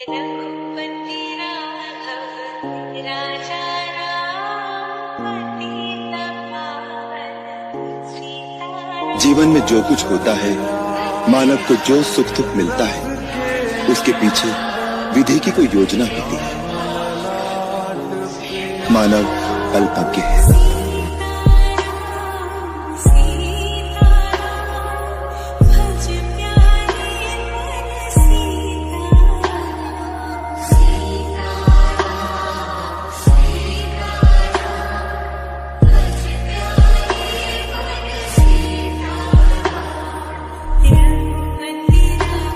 रघुपति राघव राजा राम पतित पावन सीताराम। जीवन में जो कुछ होता है, मानव को जो सुख दुख मिलता है, उसके पीछे विधि की कोई योजना होती है। मानव अल्पज्ञ है।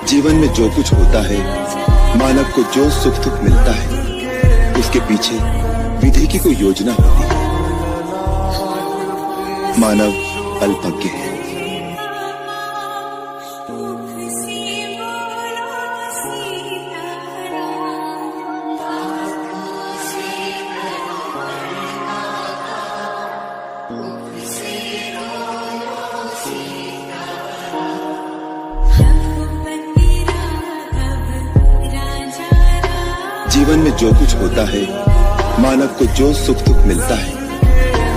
जीवन में जो कुछ होता है, मानव को जो सुख दुख मिलता है, उसके पीछे विधि की कोई योजना होती है। मानव अल्पज्ञ है। जीवन में जो कुछ होता है, मानव को जो सुख दुख मिलता है,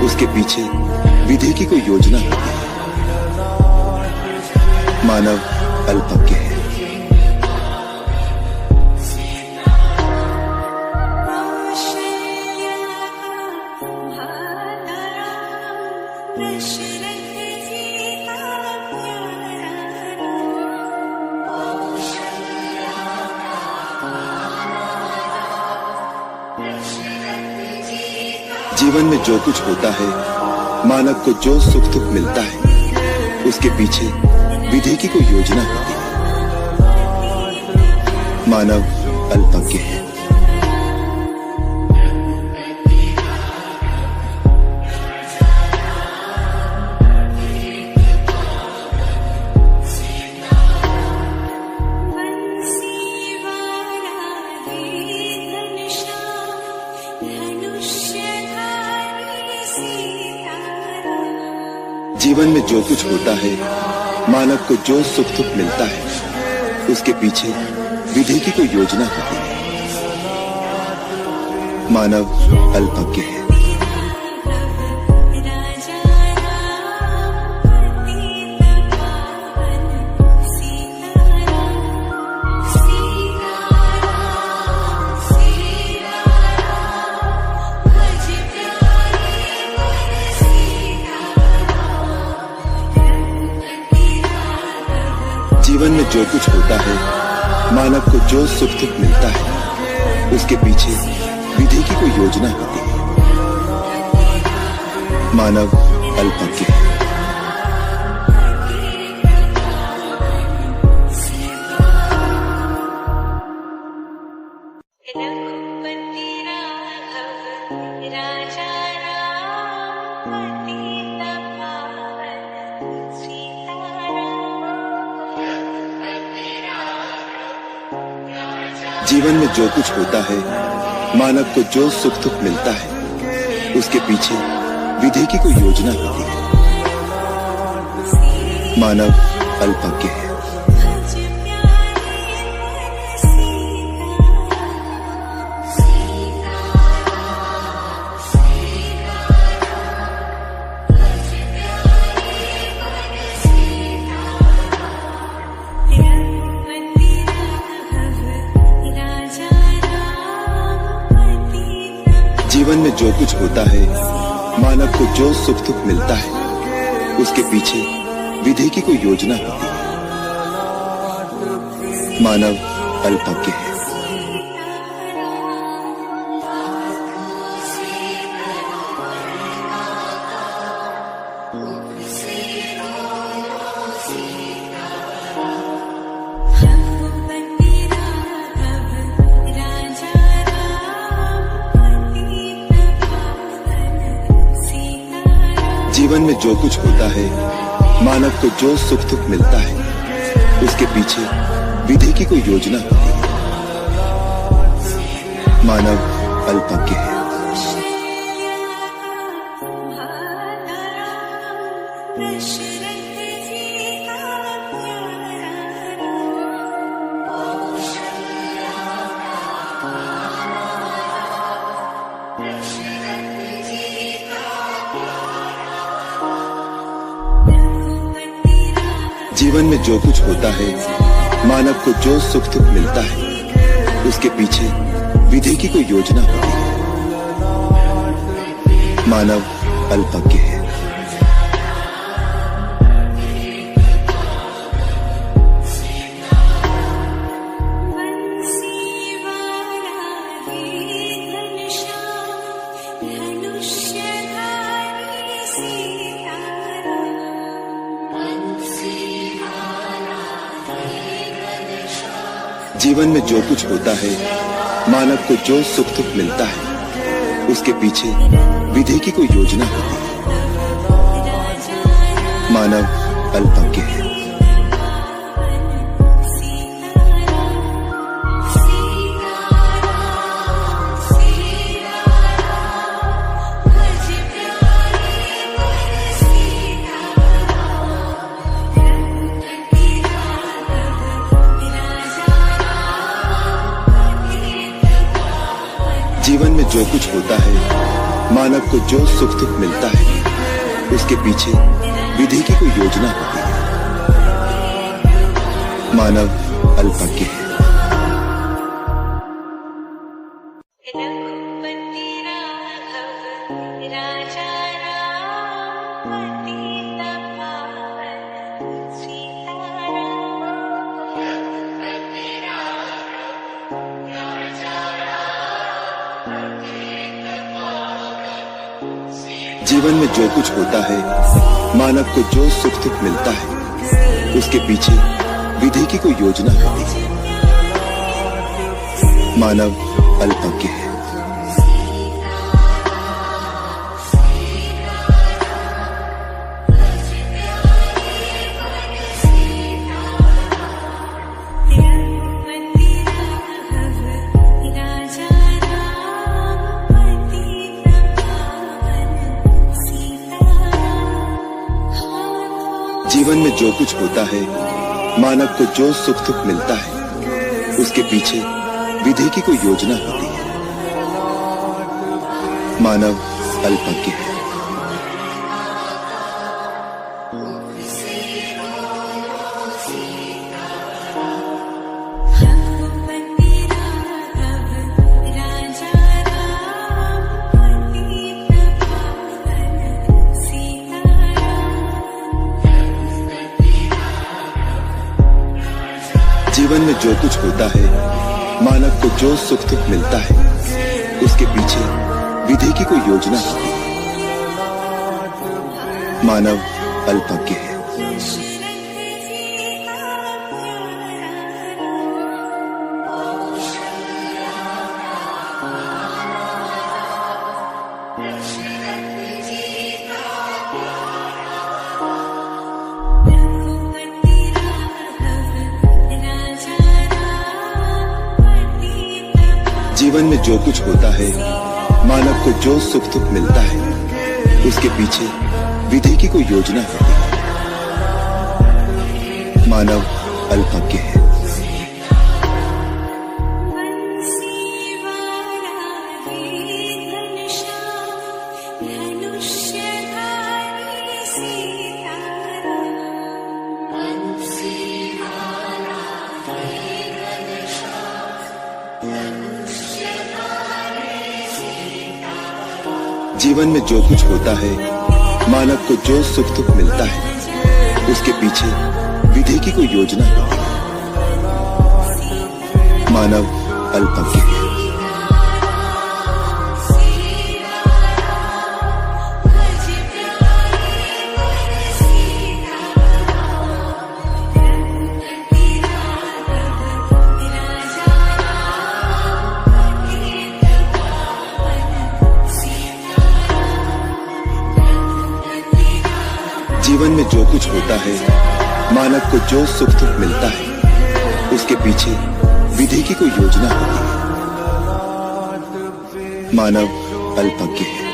उसके पीछे विधि की कोई योजना होती है। मानव अल्पज्ञ है। जीवन में जो कुछ होता है, मानव को जो सुख दुख मिलता है, उसके पीछे विधि की कोई योजना होती है। मानव अल्पज्ञ है। जीवन में जो कुछ होता है, मानव को जो सुख दुख मिलता है, उसके पीछे विधि की कोई योजना होती है। मानव अल्पज्ञ है। जीवन में जो कुछ होता है, मानव को जो सुख दुख मिलता है, उसके पीछे विधि की कोई योजना होती है। मानव अल्पज्ञ है। रघुपति राघव राजा राम पतित पावन सीताराम। जीवन में जो कुछ होता है, मानव को जो सुख दुख मिलता है, उसके पीछे विधि की कोई योजना होती है। मानव अल्पज्ञ है। जीवन में जो कुछ होता है, मानव को जो सुख दुख मिलता है, उसके पीछे विधि की कोई योजना होती है। मानव अल्पज्ञ है। जीवन में जो कुछ होता है, मानव को जो सुख दुख मिलता है, उसके पीछे विधि की कोई योजना होती है। मानव अल्पज्ञ है। जीवन में जो कुछ होता है, मानव को जो सुख दुख मिलता है, उसके पीछे विधि की कोई योजना होती है। मानव अल्पज्ञ है। जीवन में जो कुछ होता है, मानव को जो सुख दुख मिलता है, उसके पीछे विधि की कोई योजना होती है। मानव अल्पज्ञ है। जीवन में जो कुछ होता है, मानव को जो सुख दुख मिलता है, उसके पीछे विधि की कोई योजना होती है। मानव अल्पज्ञ है। रघुपति राघव राजा राम पतित पावन सीताराम। जीवन में जो कुछ होता है, मानव को जो सुख दुख मिलता है, उसके पीछे विधि की कोई योजना होती है। मानव अल्पज्ञ है। जीवन में जो कुछ होता है, मानव को जो सुख दुख मिलता है, उसके पीछे विधि की कोई योजना होती है। मानव अल्पज्ञ है। जीवन में जो कुछ होता है, मानव को जो सुख दुख मिलता है, उसके पीछे विधि की कोई योजना होती है। मानव अल्पज्ञ है। जीवन में जो कुछ होता है, मानव को जो सुख दुख मिलता है, उसके पीछे विधि की कोई योजना होती है। मानव अल्पज्ञ है। जीवन में जो कुछ होता है, मानव को जो सुख दुख मिलता है, उसके पीछे विधि की कोई योजना होती है। मानव अल्पज्ञ है। जीवन में जो कुछ होता है, मानव को जो सुख दुख मिलता है, उसके पीछे विधि की कोई योजना होती है। मानव अल्पज्ञ है।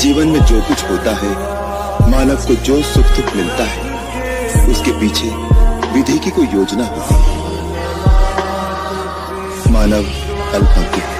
जीवन में जो कुछ होता है, मानव को जो सुख दुख मिलता है, उसके पीछे विधि की कोई योजना होती है। मानव अल्पज्ञ है।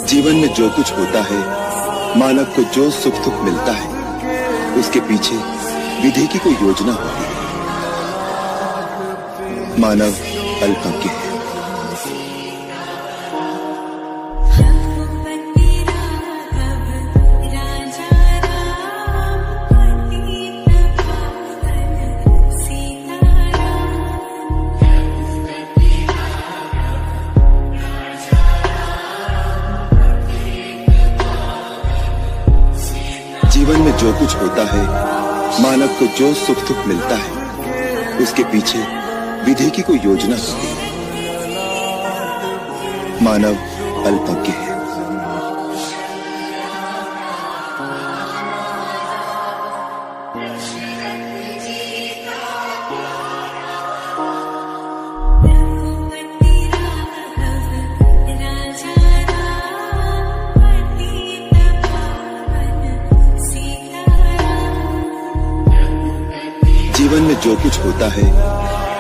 जीवन में जो कुछ होता है, मानव को जो सुख दुख मिलता है, उसके पीछे विधि की कोई योजना होती है। मानव अल्पज्ञ है। जीवन में जो कुछ होता है, मानव को जो सुख दुख मिलता है, उसके पीछे विधि की कोई योजना होती है। मानव अल्पज्ञ है। जीवन में जो कुछ होता है,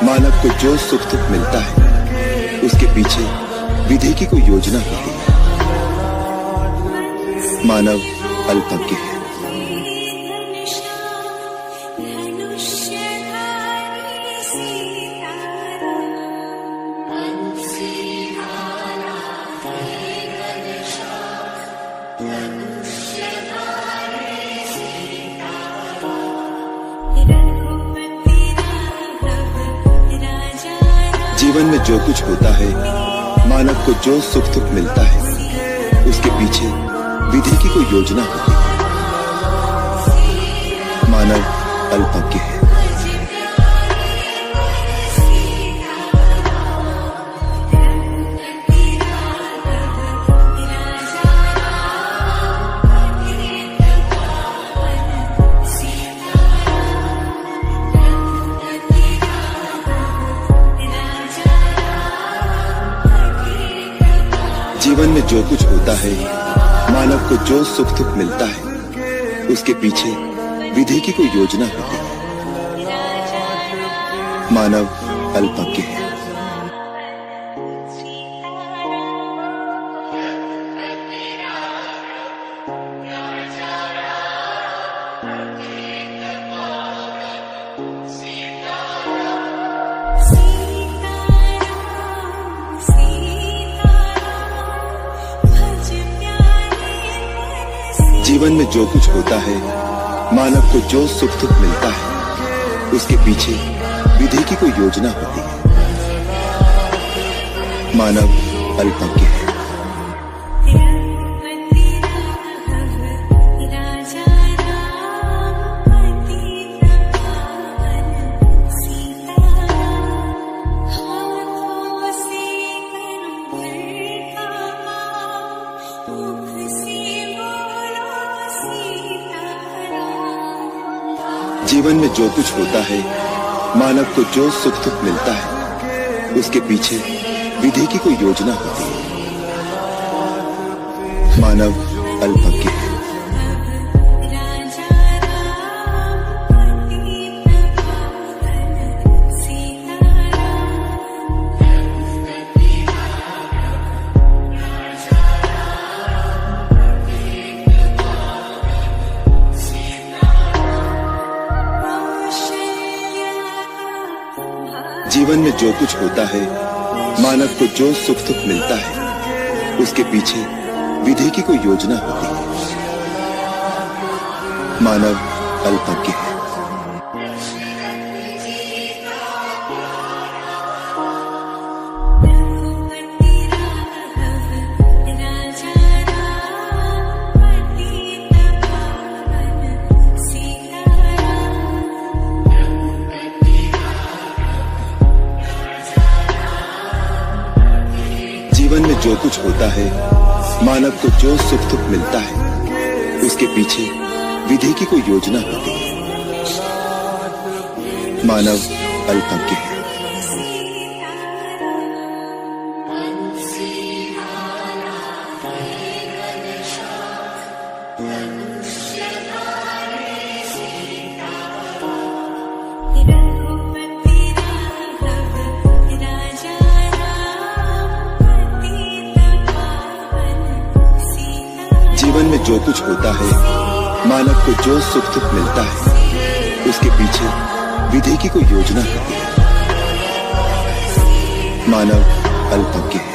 मानव को जो सुख दुख मिलता है, उसके पीछे विधि की कोई योजना होती है। मानव अल्पज्ञ है। जीवन में जो कुछ होता है, मानव को जो सुख दुख मिलता है, उसके पीछे विधि की कोई योजना होती है। मानव अल्पज्ञ है। जीवन में जो कुछ होता है, मानव को जो सुख दुख मिलता है, उसके पीछे विधि की कोई योजना होती है। मानव अल्पज्ञ है। जीवन में जो कुछ होता है, मानव को जो सुख दुख मिलता है, उसके पीछे विधि की कोई योजना होती है। मानव अल्पज्ञ है। जीवन में जो कुछ होता है, मानव को जो सुख दुख मिलता है, उसके पीछे विधि की कोई योजना होती है। मानव अल्पज्ञ है। जीवन में जो कुछ होता है, मानव को जो सुख दुख मिलता है, उसके पीछे विधि की कोई योजना होती है। मानव अल्पज्ञ है। कुछ होता है, मानव को जो सुख दुख मिलता है, उसके पीछे विधि की कोई योजना होती है। मानव अल्पज्ञ है। जीवन में जो कुछ होता है, मानव को जो सुख दुख मिलता है, उसके पीछे विधि की कोई योजना होती है। मानव अल्पज्ञ है।